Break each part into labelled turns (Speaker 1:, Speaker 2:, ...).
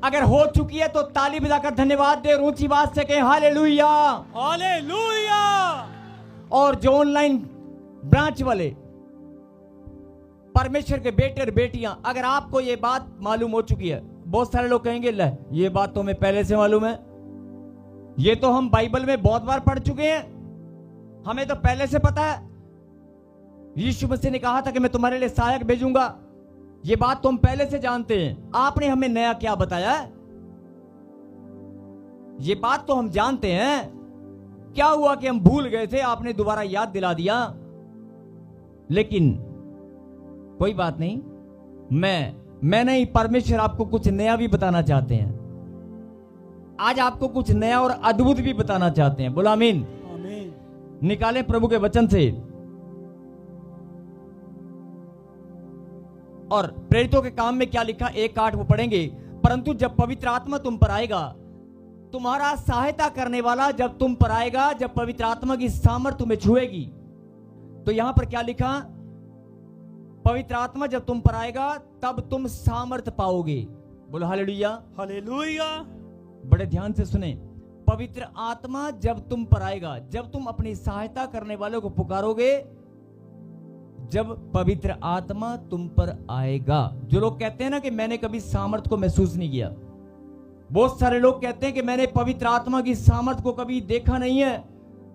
Speaker 1: अगर हो चुकी है तो ताली बजाकर धन्यवाद दे, ऊंची बात से कहें हालेलुया
Speaker 2: हालेलुया।
Speaker 1: और जो ऑनलाइन ब्रांच वाले परमेश्वर के बेटे और बेटियां, अगर आपको ये बात मालूम हो चुकी है, बहुत सारे लोग कहेंगे ले ये बात तो हमें पहले से मालूम है, ये तो हम बाइबल में बहुत बार पढ़ चुके हैं, हमें तो पहले से पता है, यीशु मसीह ने कहा था कि मैं तुम्हारे लिए सहायक भेजूंगा, ये बात तो हम पहले से जानते हैं, आपने हमें नया क्या बताया है? ये बात तो हम जानते हैं, क्या हुआ कि हम भूल गए थे, आपने दोबारा याद दिला दिया। लेकिन कोई बात नहीं, मैं नहीं, परमेश्वर आपको कुछ नया भी बताना चाहते हैं। आज आपको कुछ नया और अद्भुत भी बताना चाहते हैं। बोला आमीन।
Speaker 2: आमीन।
Speaker 1: निकालें प्रभु के वचन से, और प्रेरितों के काम में क्या लिखा, 1:8 वो पढ़ेंगे। परंतु जब पवित्र आत्मा तुम पर आएगा, तुम्हारा सहायता करने वाला जब तुम पर आएगा, जब पवित्र आत्मा की सामर्थ तुम्हें छुएगी, तो यहां पर क्या लिखा, पवित्र आत्मा जब तुम पर आएगा तब तुम सामर्थ पाओगे। बोलो हालेलुया
Speaker 2: हालेलुया।
Speaker 1: बड़े ध्यान से सुने, पवित्र आत्मा जब तुम पर आएगा, जब तुम अपनी सहायता करने वालों को पुकारोगे, जब पवित्र आत्मा तुम पर आएगा। जो लोग कहते हैं ना कि मैंने कभी सामर्थ को महसूस नहीं किया, बहुत सारे लोग कहते हैं कि मैंने पवित्र आत्मा की सामर्थ को कभी देखा नहीं है,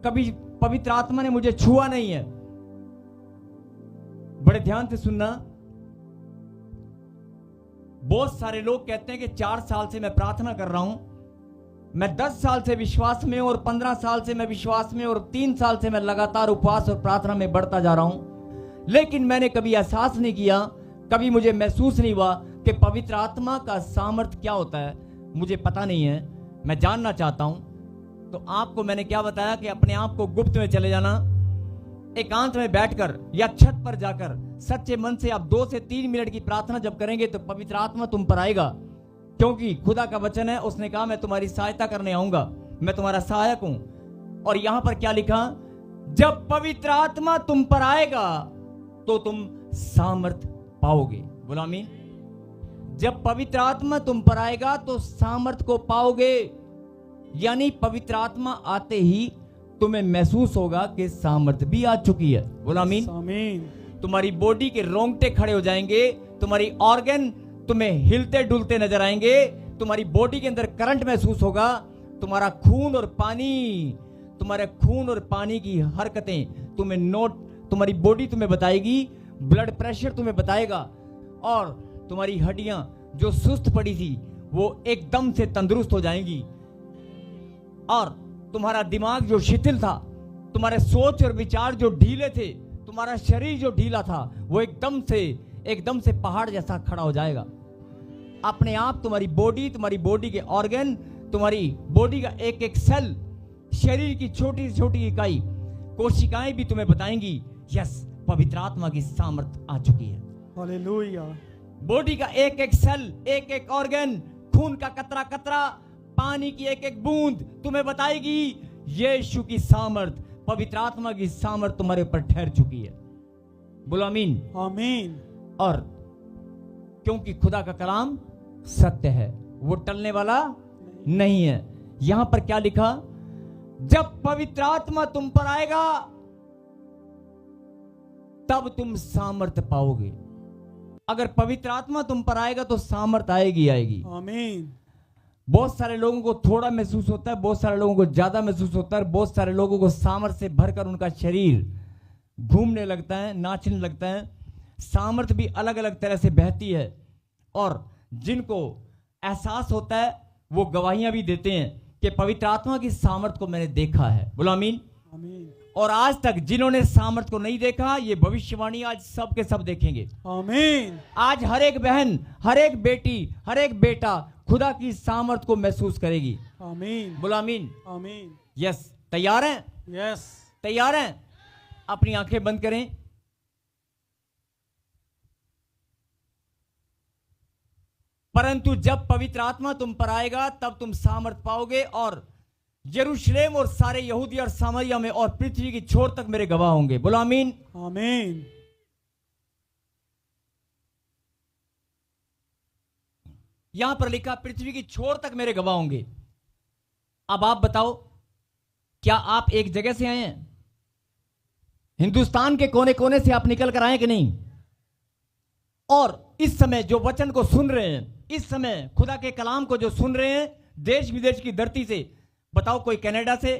Speaker 1: कभी पवित्र आत्मा ने मुझे छुआ नहीं है। बड़े ध्यान से सुनना, बहुत सारे लोग कहते हैं कि 4 साल से मैं प्रार्थना कर रहा हूं, मैं 10 साल से विश्वास में, और 15 साल से मैं विश्वास में, और 3 साल से मैं लगातार उपवास और प्रार्थना में बढ़ता जा रहा हूं, लेकिन मैंने कभी एहसास नहीं किया, कभी मुझे महसूस नहीं हुआ कि पवित्र आत्मा का सामर्थ क्या होता है। मुझे पता नहीं है, मैं जानना चाहता हूं। तो आपको मैंने क्या बताया कि अपने आप को गुप्त में चले जाना, एकांत में बैठकर या छत पर जाकर सच्चे मन से आप 2 से 3 मिनट की प्रार्थना जब करेंगे तो पवित्र आत्मा तुम पर आएगा, क्योंकि खुदा का वचन है, उसने कहा मैं तुम्हारी सहायता करने आऊंगा, मैं तुम्हारा सहायक हूं। और यहां पर क्या लिखा, जब पवित्र आत्मा तुम पर आएगा तो तुम सामर्थ पाओगे। बोलो आमीन। जब पवित्र आत्मा तुम पर आएगा तो सामर्थ को पाओगे, यानी पवित्र आत्मा आते ही तुम्हें महसूस होगा कि सामर्थ भी आ चुकी है। बोलो आमीन।
Speaker 2: आमीन।
Speaker 1: तुम्हारी बॉडी के रोंगटे खड़े हो जाएंगे, तुम्हारी ऑर्गन तुम्हें हिलते डुलते नजर आएंगे, तुम्हारी बॉडी के अंदर करंट महसूस होगा, तुम्हारा खून और पानी, तुम्हारे खून और पानी की हरकतें तुम्हें नोट, तुम्हारी बॉडी तुम्हें बताएगी, ब्लड प्रेशर तुम्हें बताएगा, और तुम्हारी हड्डियां जो सुस्त पड़ी थी वो एकदम से तंदुरुस्त हो जाएंगी, और तुम्हारा दिमाग जो शिथिल था, तुम्हारे सोच और विचार जो ढीले थे, तुम्हारा शरीर जो ढीला था, वो एकदम से पहाड़ जैसा खड़ा हो जाएगा। अपने आप तुम्हारी बॉडी के ऑर्गन, तुम्हारी बॉडी का एक एक सेल, शरीर की छोटी से छोटी इकाई, कोशिकाएं भी तुम्हें बताएंगी यस पवित्र आत्मा की सामर्थ आ चुकी है।
Speaker 2: हालेलुया।
Speaker 1: बॉडी का एक एक सेल, एक एक ऑर्गन, खून का कतरा कतरा, पानी की एक एक बूंद तुम्हें बताएगी यीशु की सामर्थ, पवित्र आत्मा की सामर्थ तुम्हारे ऊपर ठहर चुकी है। बोलो आमीन।
Speaker 2: आमीन।
Speaker 1: और क्योंकि खुदा का कलाम सत्य है, वो टलने वाला नहीं है। यहां पर क्या लिखा, जब पवित्र आत्मा तुम पर आएगा तब तुम सामर्थ पाओगे। अगर पवित्र आत्मा तुम पर आएगा तो सामर्थ आएगी।
Speaker 2: आमीन।
Speaker 1: बहुत सारे लोगों को थोड़ा महसूस होता है, बहुत सारे लोगों को ज्यादा महसूस होता है, बहुत सारे लोगों को सामर्थ से भरकर उनका शरीर घूमने लगता है, नाचने लगता है। सामर्थ भी अलग अलग तरह से बहती है, और जिनको एहसास होता है वो गवाहियां भी देते हैं कि पवित्र आत्मा की सामर्थ को मैंने देखा है। बोलो आमीन।
Speaker 2: आमीन।
Speaker 1: और आज तक जिन्होंने सामर्थ को नहीं देखा, ये भविष्यवाणी आज सब के सब देखेंगे।
Speaker 2: आमीन।
Speaker 1: आज हर एक बहन, हर एक बेटी, हर एक बेटा खुदा की सामर्थ को महसूस करेगी।
Speaker 2: आमीन।
Speaker 1: बोलो आमीन।
Speaker 2: आमीन।
Speaker 1: यस, तैयार हैं?
Speaker 2: यस।
Speaker 1: तैयार हैं? अपनी आंखें बंद करें। परंतु जब पवित्र आत्मा तुम पर आएगा तब तुम सामर्थ पाओगे, और यरूशलेम और सारे यहूदी और सामरिया में और पृथ्वी की छोर तक मेरे गवाह होंगे। बोलो आमीन।
Speaker 2: आमीन।
Speaker 1: यहां पर लिखा पृथ्वी की छोर तक मेरे गवाह होंगे। अब आप बताओ, क्या आप एक जगह से आए हैं? हिंदुस्तान के कोने कोने से आप निकल कर आए कि नहीं? और इस समय जो वचन को सुन रहे हैं, इस समय खुदा के कलाम को जो सुन रहे हैं देश विदेश की धरती से, बताओ कोई कनाडा से,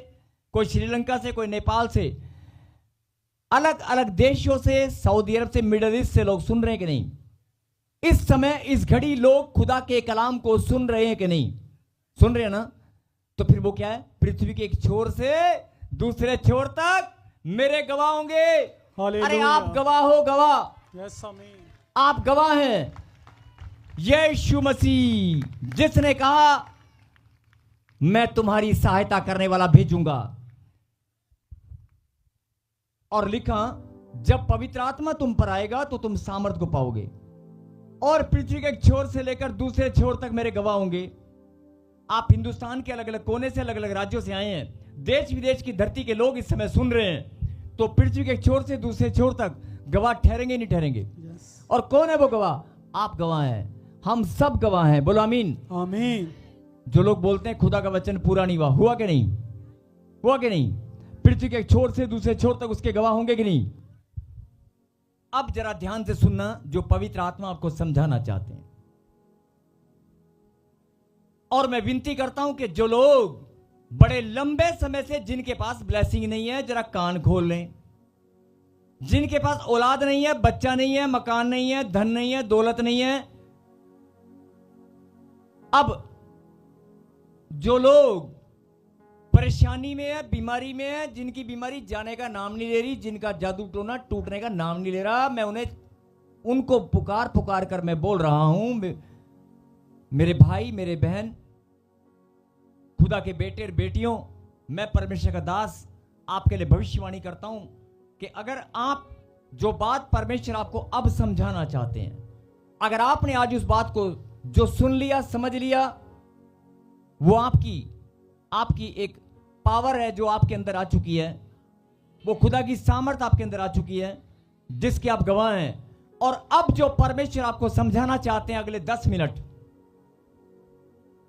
Speaker 1: कोई श्रीलंका से, कोई नेपाल से, अलग अलग देशों से, सऊदी अरब से, मिडिल ईस्ट से लोग सुन रहे हैं कि नहीं? इस समय इस घड़ी लोग खुदा के कलाम को सुन रहे हैं कि नहीं? सुन रहे हैं ना? तो फिर वो क्या है? पृथ्वी के एक छोर से दूसरे छोर तक मेरे गवाह होंगे। अरे
Speaker 2: हालेलुया।
Speaker 1: आप गवाह हो, गवाह।
Speaker 2: यस आमीन।
Speaker 1: आप गवाह हैं। यीशु मसीह जिसने कहा मैं तुम्हारी सहायता करने वाला भेजूंगा, और लिखा जब पवित्र आत्मा तुम पर आएगा तो तुम सामर्थ को पाओगे, और पृथ्वी के एक छोर से लेकर दूसरे छोर तक मेरे गवाह होंगे। आप हिंदुस्तान के अलग अलग कोने से, अलग अलग राज्यों से आए हैं, देश विदेश की धरती के लोग इस समय सुन रहे हैं, तो पृथ्वी के एक छोर से दूसरे छोर तक गवाह ठहरेंगे नहीं ठहरेंगे?
Speaker 2: यस।
Speaker 1: और कौन है वो गवाह? आप गवाह हैं, हम सब गवाह हैं। बोलो आमीन।
Speaker 2: आमीन।
Speaker 1: जो लोग बोलते हैं खुदा का वचन पूरा नहीं हुआ, हुआ कि नहीं? हुआ कि नहीं? पृथ्वी के एक छोर से दूसरे छोर तक उसके गवाह होंगे कि नहीं? अब जरा ध्यान से सुनना जो पवित्र आत्मा आपको समझाना चाहते हैं। और मैं विनती करता हूं कि जो लोग बड़े लंबे समय से जिनके पास ब्लेसिंग नहीं है, जरा कान खोल लें। जिनके पास औलाद नहीं है, बच्चा नहीं है, मकान नहीं है, धन नहीं है, दौलत नहीं है, अब जो लोग परेशानी में है, बीमारी में है, जिनकी बीमारी जाने का नाम नहीं ले रही, जिनका जादू टोना टूटने का नाम नहीं ले रहा, मैं उनको पुकार पुकार कर मैं बोल रहा हूं, मेरे भाई, मेरे बहन, खुदा के बेटे और बेटियों, मैं परमेश्वर का दास आपके लिए भविष्यवाणी करता हूं कि अगर आप जो बात परमेश्वर आपको अब समझाना चाहते हैं, अगर आपने आज उस बात को जो सुन लिया, समझ लिया, वो आपकी एक पावर है जो आपके अंदर आ चुकी है, वो खुदा की सामर्थ आपके अंदर आ चुकी है जिसके आप गवाह हैं। और अब जो परमेश्वर आपको समझाना चाहते हैं अगले 10 मिनट,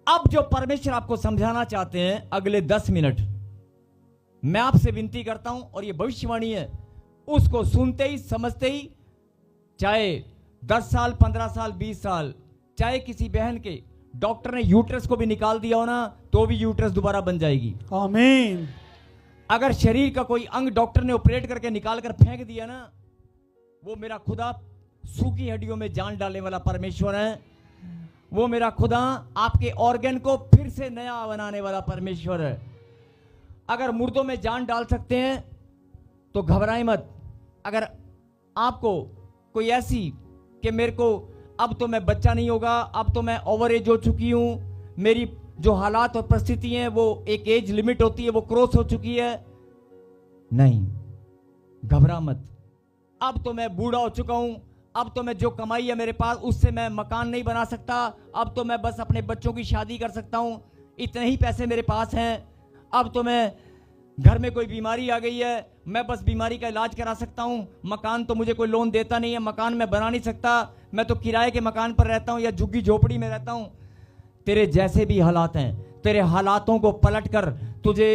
Speaker 1: अब जो परमेश्वर आपको समझाना चाहते हैं अगले 10 मिनट, मैं आपसे विनती करता हूं, और ये भविष्यवाणी है, उसको सुनते ही समझते ही, चाहे 10 साल, 15 साल, 20 साल, चाहे किसी बहन के डॉक्टर ने यूट्रस को भी निकाल दिया हो ना, तो भी यूट्रस दोबारा बन जाएगी।
Speaker 2: आमीन।
Speaker 1: अगर शरीर का कोई अंग डॉक्टर ने ऑपरेट करके निकाल कर फेंक दिया ना, वो मेरा खुदा सूखी हड्डियों में जान डालने वाला परमेश्वर है। वो मेरा खुदा आपके ऑर्गन को फिर से नया बनाने वाला परमेश्वर है। अगर मुर्दों में जान डाल सकते हैं तो घबराएं मत। अगर आपको कोई ऐसी कि मेरे को अब तो मैं बच्चा नहीं होगा, अब तो मैं ओवर एज हो चुकी हूं, मेरी जो हालात और परिस्थिति हैं वो एक एज लिमिट होती है, वो क्रॉस हो चुकी है, नहीं, घबरा मत। अब तो मैं बूढ़ा हो चुका हूं, अब तो मैं जो कमाई है मेरे पास उससे मैं मकान नहीं बना सकता, अब तो मैं बस अपने बच्चों की शादी कर सकता हूं, इतने ही पैसे मेरे पास हैं, अब तो मैं घर में कोई बीमारी आ गई है, मैं बस बीमारी का इलाज करा सकता हूं, मकान तो मुझे कोई लोन देता नहीं है, मकान मैं बना नहीं सकता, मैं तो किराए के मकान पर रहता हूं या झुग्गी झोपड़ी में रहता हूं। तेरे जैसे भी हालात हैं, तेरे हालातों को पलट कर तुझे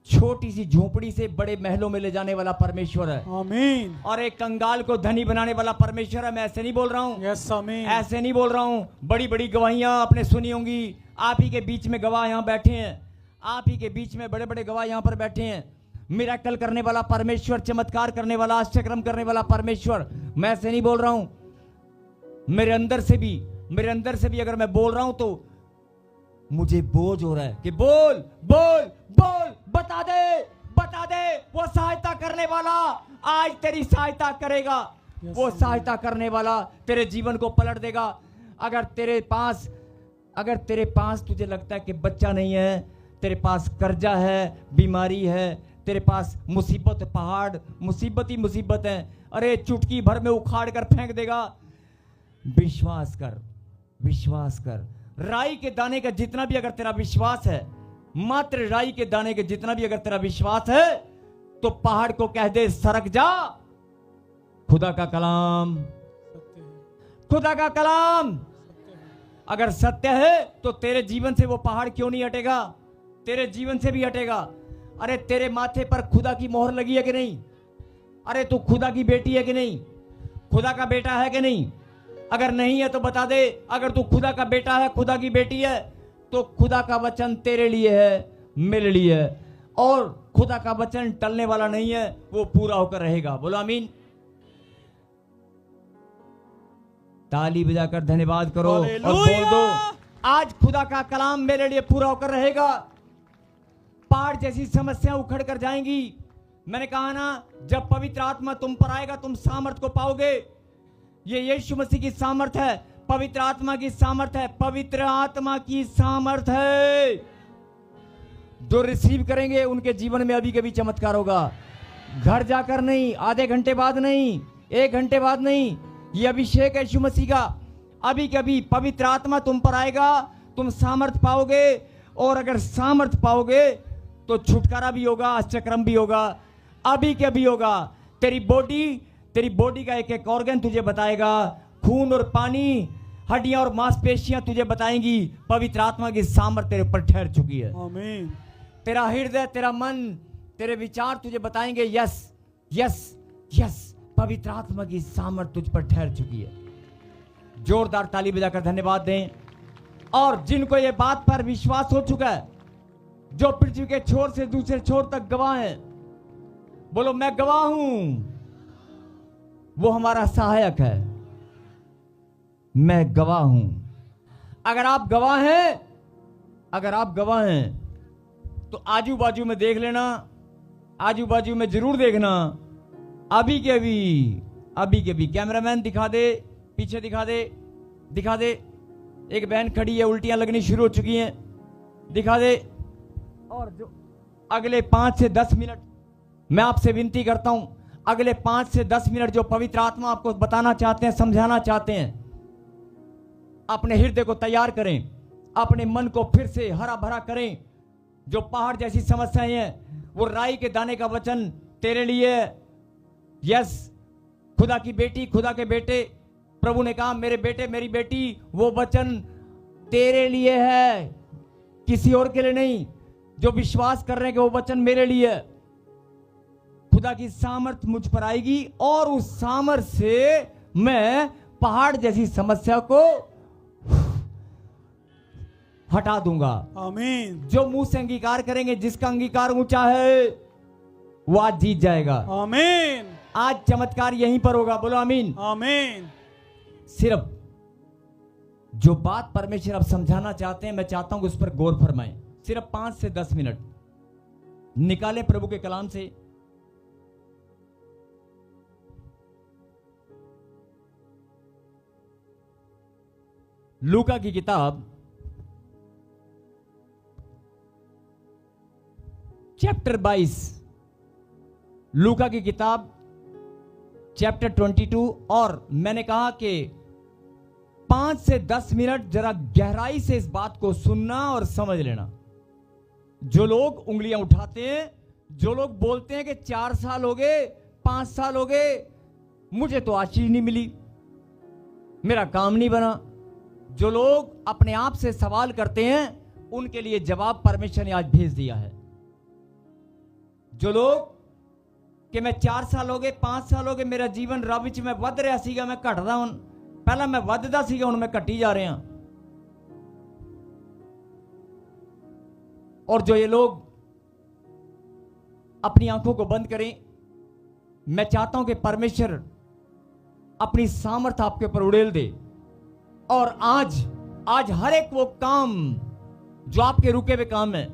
Speaker 1: छोटी सी झोपड़ी से बड़े महलों में ले जाने वाला परमेश्वर है।
Speaker 2: आमीन।
Speaker 1: और एक कंगाल को धनी बनाने वाला परमेश्वर है। मैं ऐसे नहीं बोल रहा हूं,
Speaker 2: यस आमीन।
Speaker 1: ऐसे नहीं बोल रहा हूं। बड़ी बड़ी गवाहियां आपने सुनी होंगी, आप ही के बीच में गवाह यहां बैठे हैं, आप ही के बीच में बड़े बड़े गवाह यहां पर बैठे हैं। मिरेकल करने वाला परमेश्वर, चमत्कार करने वाला, आश्चर्य करने वाला परमेश्वर, मैं ऐसे नहीं बोल रहा हूं। मेरे अंदर से भी अगर मैं बोल रहा हूं तो मुझे बोझ हो रहा है कि बोल बोल बोल, बता दे वो सहायता करने वाला आज तेरी सहायता करेगा। वो सहायता करने वाला तेरे जीवन को पलट देगा। अगर तेरे पास तुझे लगता है कि बच्चा नहीं है, तेरे पास कर्जा है, बीमारी है, तेरे पास मुसीबत, पहाड़ मुसीबत ही मुसीबत है, अरे चुटकी भर में उखाड़ कर फेंक देगा। विश्वास कर। राई के दाने का जितना भी अगर तेरा विश्वास है, मात्र राई के दाने के जितना भी अगर तेरा विश्वास है, तो पहाड़ को कह दे सरक जा। खुदा का कलाम, खुदा का कलाम अगर सत्य है तो तेरे जीवन से वो पहाड़ क्यों नहीं हटेगा? तेरे जीवन से भी हटेगा। अरे तेरे माथे पर खुदा की मोहर लगी है कि नहीं? अरे तू खुदा की बेटी है कि नहीं? खुदा का बेटा है कि नहीं? अगर नहीं है तो बता दे। अगर तू खुदा का बेटा है, खुदा की बेटी है, तो खुदा का वचन तेरे लिए है, मेरे लिए है, और खुदा का वचन टलने वाला नहीं है, वो पूरा होकर रहेगा। बोलो आमीन। ताली बजाकर धन्यवाद करो और बोल दो, आज खुदा का कलाम मेरे लिए पूरा होकर रहेगा। पहाड़ जैसी समस्या उखड़ कर जाएंगी। मैंने कहा ना, जब पवित्र आत्मा तुम पर आएगा तुम सामर्थ को पाओगे। ये यीशु मसीह की सामर्थ है, पवित्र आत्मा की सामर्थ है, पवित्र आत्मा की सामर्थ है। जो रिसीव करेंगे उनके जीवन में अभी कभी चमत्कार होगा। घर जाकर नहीं, आधे घंटे बाद नहीं, 1 घंटे बाद नहीं, ये अभिषेक है यीशु मसीह का। अभी कभी पवित्र आत्मा तुम पर आएगा, तुम सामर्थ पाओगे, और अगर सामर्थ पाओगे तो छुटकारा भी होगा, अष्टक्रम भी होगा, अभी के भी होगा। तेरी बॉडी का एक एक ऑर्गन तुझे बताएगा, खून और पानी, हड्डियां और मांसपेशियां तुझे बताएंगी पवित्र आत्मा की सामर्थ तेरे ऊपर ठहर चुकी है।
Speaker 2: आमीन।
Speaker 1: तेरा हृदय, तेरा मन, तेरे विचार तुझे बताएंगे यस यस यस, पवित्र आत्मा की सामर्थ तुझ पर ठहर चुकी है। जोरदार ताली बजाकर धन्यवाद दें। और जिनको ये बात पर विश्वास हो चुका है, जो पृथ्वी के छोर से दूसरे छोर तक गवाह हैं, बोलो मैं गवाह हूं, वो हमारा सहायक है। मैं गवाह हूं। अगर आप गवाह हैं तो आजू बाजू में देख लेना, आजू बाजू में जरूर देखना। अभी के भी कैमरामैन दिखा दे, पीछे दिखा दे। एक बहन खड़ी है, उल्टियां लगनी शुरू हो चुकी हैं, दिखा दे। और जो अगले 5 से 10 मिनट मैं आपसे विनती करता हूं, अगले 5 से 10 मिनट जो पवित्र आत्मा आपको बताना चाहते हैं, समझाना चाहते हैं, अपने हृदय को तैयार करें, अपने मन को फिर से हरा भरा करें। जो पहाड़ जैसी समस्याएं हैं, वो राई के दाने का वचन तेरे लिए है। यस, खुदा की बेटी, खुदा के बेटे, प्रभु ने कहा मेरे बेटे मेरी बेटी, वो वचन तेरे लिए है, किसी और के लिए नहीं। जो विश्वास कर रहे हैं कि वो वचन मेरे लिए है, खुदा की सामर्थ मुझ पर आएगी और उस सामर्थ से मैं पहाड़ जैसी समस्या को हटा दूंगा।
Speaker 2: आमीन।
Speaker 1: जो मुंह से अंगीकार करेंगे, जिसका अंगीकार ऊंचा है, वो आज जीत जाएगा।
Speaker 2: आमीन।
Speaker 1: आज चमत्कार यहीं पर होगा। बोलो आमीन।
Speaker 2: आमीन।
Speaker 1: सिर्फ जो बात परमेश्वर अब समझाना चाहते हैं, मैं चाहता हूं कि उस पर गौर फरमाएं। सिर्फ 5 से 10 मिनट निकालें प्रभु के कलाम से। लूका की किताब चैप्टर 22, लूका की किताब चैप्टर 22। और मैंने कहा कि 5 से 10 मिनट जरा गहराई से इस बात को सुनना और समझ लेना। जो लोग उंगलियां उठाते हैं, जो लोग बोलते हैं कि 4 साल हो गए, 5 साल हो गए, मुझे तो आशीष नहीं मिली, मेरा काम नहीं बना, जो लोग अपने आप से सवाल करते हैं, उनके लिए जवाब परमेश्वर ने आज भेज दिया है। जो लोग कि मैं 4 साल हो गए, 5 साल हो गए, मेरा जीवन रब विच मैं वध रहा सीगा, मैं घटदा हूं, पहला मैं वधदा सीगा, हुण मैं घटी जा रहा। और जो ये लोग अपनी आंखों को बंद करें, मैं चाहता हूं कि परमेश्वर अपनी सामर्थ आपके ऊपर उड़ेल दे। और आज हर एक वो काम जो आपके रुके हुए काम है,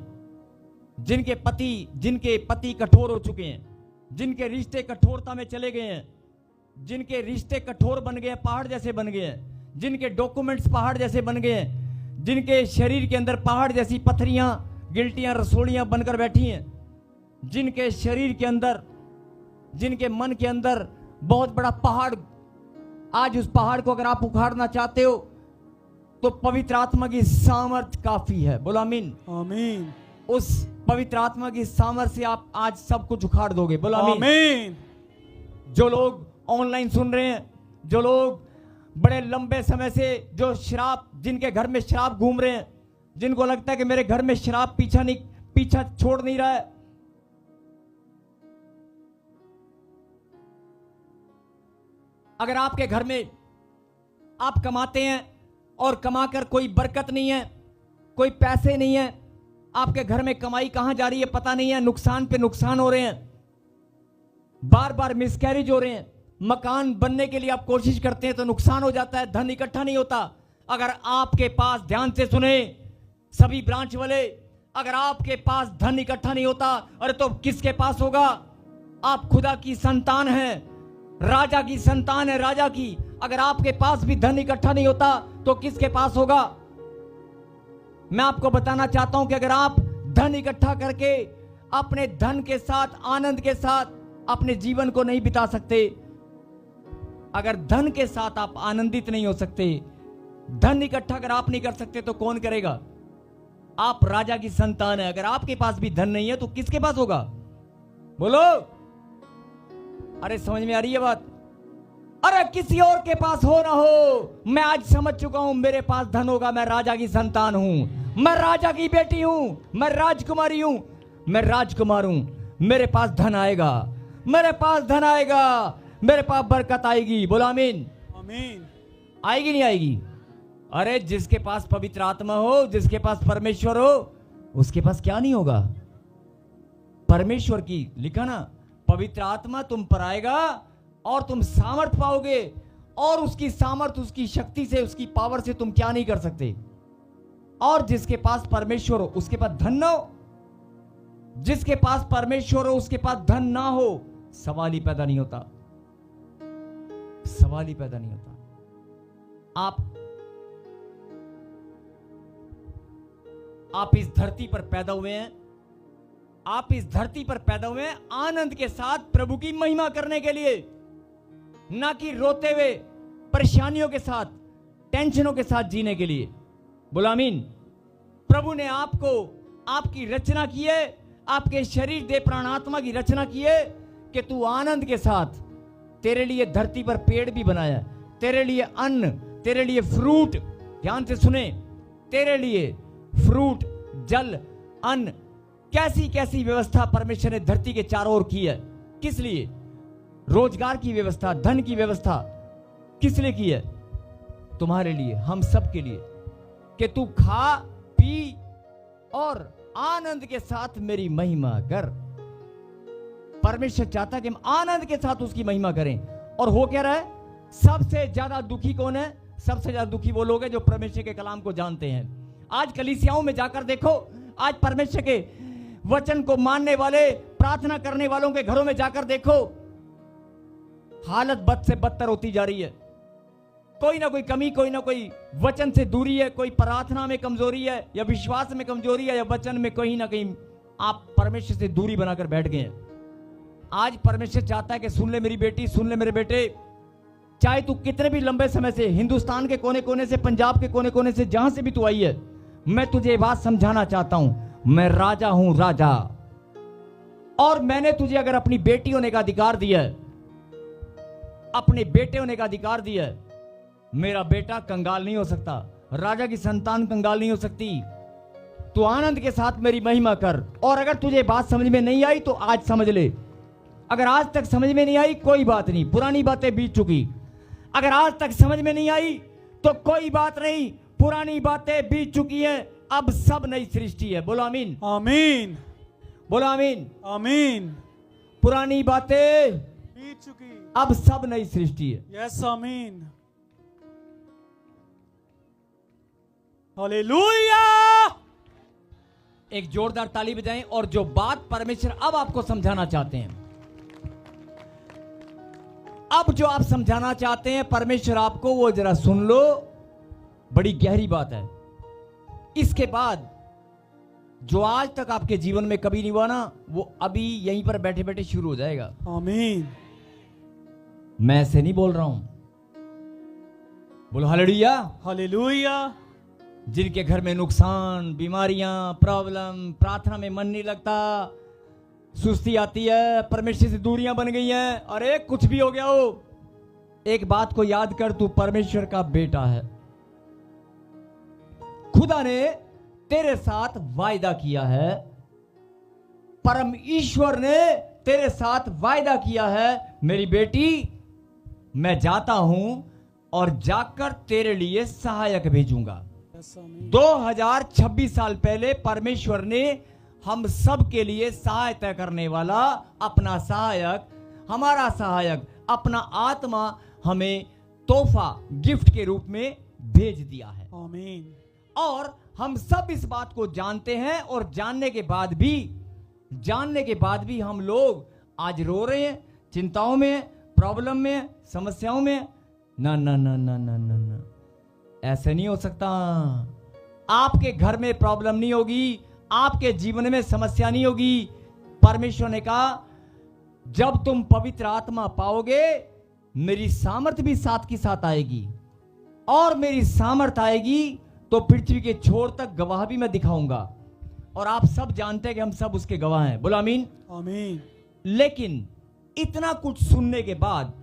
Speaker 1: जिनके पति कठोर हो चुके हैं, जिनके रिश्ते कठोरता में चले गए हैं, जिनके रिश्ते कठोर बन गए हैं, पहाड़ जैसे बन गए हैं, जिनके डॉक्यूमेंट्स पहाड़ जैसे बन गए हैं, जिनके शरीर के अंदर पहाड़ जैसी पत्थरियां, गिल्टियां, रसोड़ियां बनकर बैठी हैं, जिनके शरीर के अंदर, जिनके मन के अंदर बहुत बड़ा पहाड़, आज उस पहाड़ को अगर आप उखाड़ना चाहते हो तो पवित्र आत्मा की सामर्थ काफी है। बोलो आमीन।
Speaker 2: आमीन।
Speaker 1: उस पवित्र आत्मा की सामर्थ से आप आज सब कुछ उखाड़ दोगे। बोलो आमीन।
Speaker 2: आमीन।
Speaker 1: जो लोग ऑनलाइन सुन रहे हैं, जो लोग बड़े लंबे समय से जो शराब, जिनके घर में शराब घूम रहे हैं, जिनको लगता है कि मेरे घर में शराब पीछा छोड़ नहीं रहा है, अगर आपके घर में आप कमाते हैं और कमाकर कोई बरकत नहीं है, कोई पैसे नहीं है, आपके घर में कमाई कहां जा रही है पता नहीं है, नुकसान पे नुकसान हो रहे हैं, बार बार मिसकैरेज हो रहे हैं, मकान बनने के लिए आप कोशिश करते हैं तो नुकसान हो जाता है, धन इकट्ठा नहीं होता। अगर आपके पास, ध्यान से सुने सभी ब्रांच वाले, अगर आपके पास धन इकट्ठा नहीं होता, अरे तो किसके पास होगा? आप खुदा की संतान हैं, राजा की संतान है, राजा की। अगर आपके पास भी धन इकट्ठा नहीं होता तो किसके पास होगा? मैं आपको बताना चाहता हूं कि अगर आप धन इकट्ठा करके अपने धन के साथ, आनंद के साथ अपने जीवन को नहीं बिता सकते, अगर धन के साथ आप आनंदित नहीं हो सकते, धन इकट्ठा अगर आप नहीं कर सकते तो कौन करेगा? आप राजा की संतान है, अगर आपके पास भी धन नहीं है तो किसके पास होगा? बोलो, अरे समझ में आ रही है बात? अरे किसी और के पास हो ना हो, मैं आज समझ चुका हूं, मेरे पास धन होगा, मैं राजा की संतान हूं, मैं राजा की बेटी हूं, मैं राजकुमारी हूं, मैं राजकुमार हूं, मेरे पास धन आएगा, मेरे पास धन आएगा, मेरे पास बरकत आएगी। बोलो आमीन।
Speaker 2: आमीन।
Speaker 1: आएगी नहीं आएगी? अरे जिसके पास पवित्र आत्मा हो, जिसके पास परमेश्वर हो, उसके पास क्या नहीं होगा? परमेश्वर की, लिखा ना, पवित्र आत्मा तुम पर आएगा और तुम सामर्थ पाओगे, और उसकी सामर्थ, उसकी शक्ति से, उसकी पावर से तुम क्या नहीं कर सकते। और जिसके पास परमेश्वर हो उसके पास धन ना हो, जिसके पास परमेश्वर हो उसके पास धन ना हो, सवाल ही पैदा नहीं होता, सवाल ही पैदा नहीं होता। आप इस धरती पर पैदा हुए हैं, आप इस धरती पर पैदा हुए हैं आनंद के साथ प्रभु की महिमा करने के लिए, ना कि रोते हुए, परेशानियों के साथ, टेंशनों के साथ जीने के लिए। बोलो आमीन। प्रभु ने आपको, आपकी रचना की है, आपके शरीर दे प्राण आत्मा की रचना की है कि तू आनंद के साथ, तेरे लिए धरती पर पेड़ भी बनाया, तेरे लिए अन्न, तेरे लिए फ्रूट, ध्यान से सुने, तेरे लिए फ्रूट, जल, अन्न, कैसी कैसी व्यवस्था परमेश्वर ने धरती के चारों ओर की है। किस लिए? रोजगार की व्यवस्था, धन की व्यवस्था किस लिए की है? तुम्हारे लिए, हम सब के लिए, कि तू खा पी और आनंद के साथ मेरी महिमा कर। परमेश्वर चाहता है कि हम आनंद के साथ उसकी महिमा करें। और हो क्या रहा है? सबसे ज्यादा दुखी कौन है? सबसे ज्यादा दुखी वो लोग हैं जो परमेश्वर के कलाम को जानते हैं। आज कलीसियाओं में जाकर देखो, आज परमेश्वर के वचन को मानने वाले, प्रार्थना करने वालों के घरों में जाकर देखो, हालत बद से बदतर होती जा रही है। कोई ना कोई कमी, कोई ना कोई वचन से दूरी है, कोई प्रार्थना में कमजोरी है, या विश्वास में कमजोरी है, या वचन में कहीं ना कहीं आप परमेश्वर से दूरी बनाकर बैठ गए हैं। आज परमेश्वर चाहता है कि सुन ले मेरी बेटी, सुन ले मेरे बेटे, चाहे तू कितने भी लंबे समय से, हिंदुस्तान के कोने कोने से, पंजाब के कोने कोने से, जहां से भी तू आई है, मैं तुझे ये बात समझाना चाहता हूं, मैं राजा हूं, राजा। और मैंने तुझे अगर अपनी बेटी होने का अधिकार दिया है, अपने बेटे होने का अधिकार दिया है, मेरा बेटा कंगाल नहीं हो सकता, राजा की संतान कंगाल नहीं हो सकती। तू आनंद के साथ मेरी महिमा कर। और अगर तुझे बात समझ में नहीं आई तो आज समझ ले। अगर आज तक समझ में नहीं आई कोई बात नहीं, पुरानी बातें बीत चुकी। अगर आज तक समझ में नहीं आई तो कोई बात नहीं, पुरानी बातें बीत चुकी हैं, अब सब नई सृष्टि है। बोलो आमीन।
Speaker 2: आमीन।
Speaker 1: बोलो आमीन।
Speaker 2: आमीन।
Speaker 1: पुरानी बातें
Speaker 2: बीत चुकी,
Speaker 1: अब सब नई सृष्टि है।
Speaker 2: यस आमीन। हालेलुया।
Speaker 1: एक जोरदार ताली बजाएं। और जो बात परमेश्वर अब आपको समझाना चाहते हैं, अब जो आप समझाना चाहते हैं परमेश्वर आपको, वो जरा सुन लो, बड़ी गहरी बात है। इसके बाद जो आज तक आपके जीवन में कभी नहीं हुआ ना, वो अभी यहीं पर बैठे बैठे शुरू हो जाएगा।
Speaker 2: आमीन।
Speaker 1: मैं ऐसे नहीं बोल रहा हूं। बोलो हालेलुया।
Speaker 2: हालेलुया।
Speaker 1: जिनके घर में नुकसान, बीमारियां, प्रॉब्लम, प्रार्थना में मन नहीं लगता, सुस्ती आती है, परमेश्वर से दूरियां बन गई हैं, अरे कुछ भी हो गया हो, एक बात को याद कर, तू परमेश्वर का बेटा है। खुदा ने तेरे साथ वायदा किया है, परम ईश्वर ने तेरे साथ वायदा किया है, मेरी बेटी मैं जाता हूं और जाकर तेरे लिए सहायक भेजूंगा।
Speaker 2: Yes, आमीन।
Speaker 1: 2026 साल पहले परमेश्वर ने हम सब के लिए सहायता करने वाला अपना सहायक, हमारा सहायक, अपना आत्मा हमें तोहफा गिफ्ट के रूप में भेज दिया है।
Speaker 2: आमीन।
Speaker 1: और हम सब इस बात को जानते हैं, और जानने के बाद भी हम लोग आज रो रहे हैं, चिंताओं में, प्रॉब्लम में, समस्याओं में। ना ना ना ना ना ना ना, ऐसे नहीं हो सकता। आपके घर में प्रॉब्लम नहीं होगी, आपके जीवन में समस्या नहीं होगी। परमेश्वर ने कहा जब तुम पवित्र आत्मा पाओगे, मेरी सामर्थ भी साथ की साथ आएगी, और मेरी सामर्थ आएगी तो पृथ्वी के छोर तक गवाह भी मैं दिखाऊंगा। और आप सब जानते हैं कि हम सब उसके गवाह हैं। बोलो आमीन।
Speaker 2: आमीन।
Speaker 1: लेकिन इतना कुछ सुनने के बाद,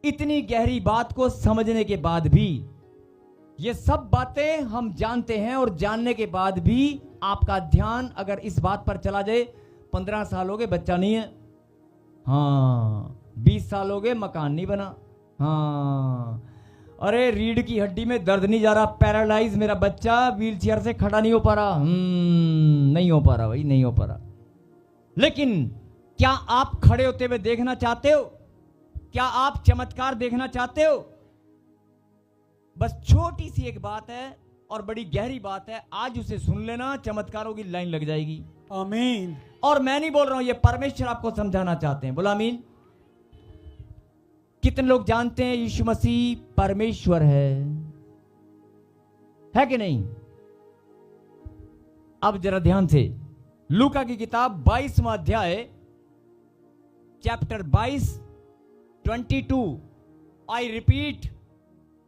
Speaker 1: इतनी गहरी बात को समझने के बाद भी, ये सब बातें हम जानते हैं, और जानने के बाद भी आपका ध्यान अगर इस बात पर चला जाए, 15 साल हो गए बच्चा नहीं है, हाँ 20 साल हो गए मकान नहीं बना, हाँ अरे रीढ़ की हड्डी में दर्द नहीं जा रहा, पैरालाइज मेरा बच्चा, व्हील चेयर से खड़ा नहीं हो पा रहा, नहीं हो पा रहा भाई, नहीं हो पा रहा। लेकिन क्या आप खड़े होते हुए देखना चाहते हो? क्या आप चमत्कार देखना चाहते हो? बस छोटी सी एक बात है और बड़ी गहरी बात है, आज उसे सुन लेना, चमत्कारों की लाइन लग जाएगी।
Speaker 2: आमीन।
Speaker 1: और मैं नहीं बोल रहा हूं, ये परमेश्वर आपको समझाना चाहते हैं। बोला आमीन। कितने लोग जानते हैं यीशु मसीह परमेश्वर है कि नहीं? अब जरा ध्यान से, लूका की किताब 22वां अध्याय, चैप्टर 22, 22। आई रिपीट,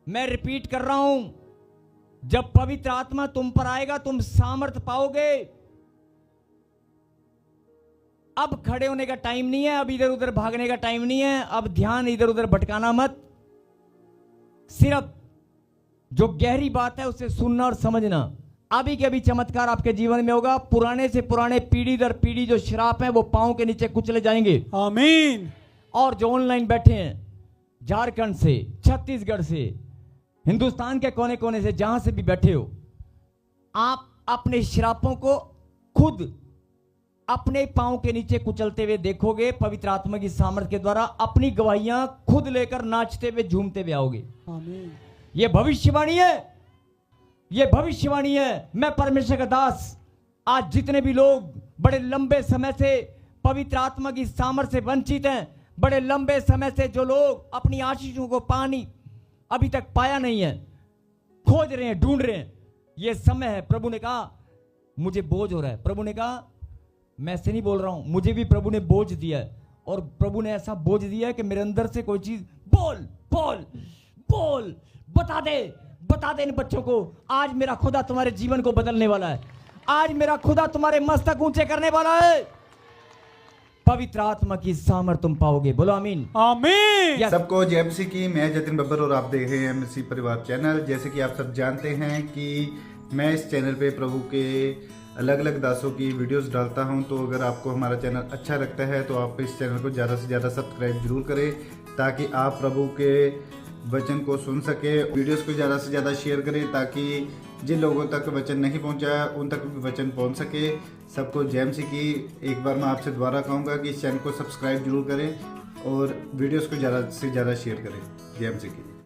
Speaker 1: मैं रिपीट कर रहा हूं, जब पवित्र आत्मा तुम पर आएगा तुम सामर्थ पाओगे। अब खड़े होने का टाइम नहीं है, अब इधर उधर भागने का टाइम नहीं है, अब ध्यान इधर उधर भटकाना मत, सिर्फ जो गहरी बात है उसे सुनना और समझना। अभी के अभी चमत्कार आपके जीवन में होगा। पुराने से पुराने, पीढ़ी दर पीढ़ी जो श्राप है वो पांव के नीचे कुचले जाएंगे।
Speaker 2: आमीन।
Speaker 1: और जो ऑनलाइन बैठे हैं, झारखंड से, छत्तीसगढ़ से, हिंदुस्तान के कोने कोने से, जहां से भी बैठे हो, आप अपने श्रापों को खुद अपने पांव के नीचे कुचलते हुए देखोगे। पवित्र आत्मा की सामर्थ के द्वारा अपनी गवाहियां खुद लेकर नाचते हुए, झूमते हुए आओगे।
Speaker 2: आमीन।
Speaker 1: ये भविष्यवाणी है, ये भविष्यवाणी है। मैं परमेश्वर का दास, आज जितने भी लोग बड़े लंबे समय से पवित्र आत्मा की सामर्थ से वंचित हैं, बड़े लंबे समय से जो लोग अपनी आशीषों को पानी अभी तक पाया नहीं है, खोज रहे हैं, ढूंढ रहे हैं, ये समय है। प्रभु ने कहा मुझे बोझ हो रहा है। प्रभु ने कहा, मैं से नहीं बोल रहा हूं, मुझे भी प्रभु ने बोझ दिया है, और प्रभु ने ऐसा बोझ दिया है कि मेरे अंदर से कोई चीज बोल बोल बोल, बता दे इन बच्चों को, आज मेरा खुदा तुम्हारे जीवन को बदलने वाला है, आज मेरा खुदा तुम्हारे मस्तक ऊंचे करने वाला है। पवित्र आत्मा की सामर्थ तुम पाओगे। बोलो आमीन।
Speaker 2: आमीन।
Speaker 3: सबको जय मसीह की। मैं जतिन बब्बर और आप देख रहे हैं मसीह परिवार चैनल। जैसे कि आप सब जानते हैं कि मैं इस चैनल पे प्रभु के अलग अलग दासों की वीडियोस डालता हूं, तो अगर आपको हमारा चैनल अच्छा लगता है तो आप इस चैनल को ज़्यादा से ज़्यादा सब्सक्राइब जरूर करें, ताकि आप प्रभु के वचन को सुन सके। वीडियोस को ज़्यादा से ज़्यादा शेयर करें, ताकि जिन लोगों तक वचन नहीं पहुंचा उन तक भी वचन पहुंच सके। सबको जय मसीह की। एक बार मैं आपसे दोबारा कहूँगा कि इस चैनल को सब्सक्राइब जरूर करें और वीडियोस को ज़्यादा से ज़्यादा शेयर करें। जय मसीह की।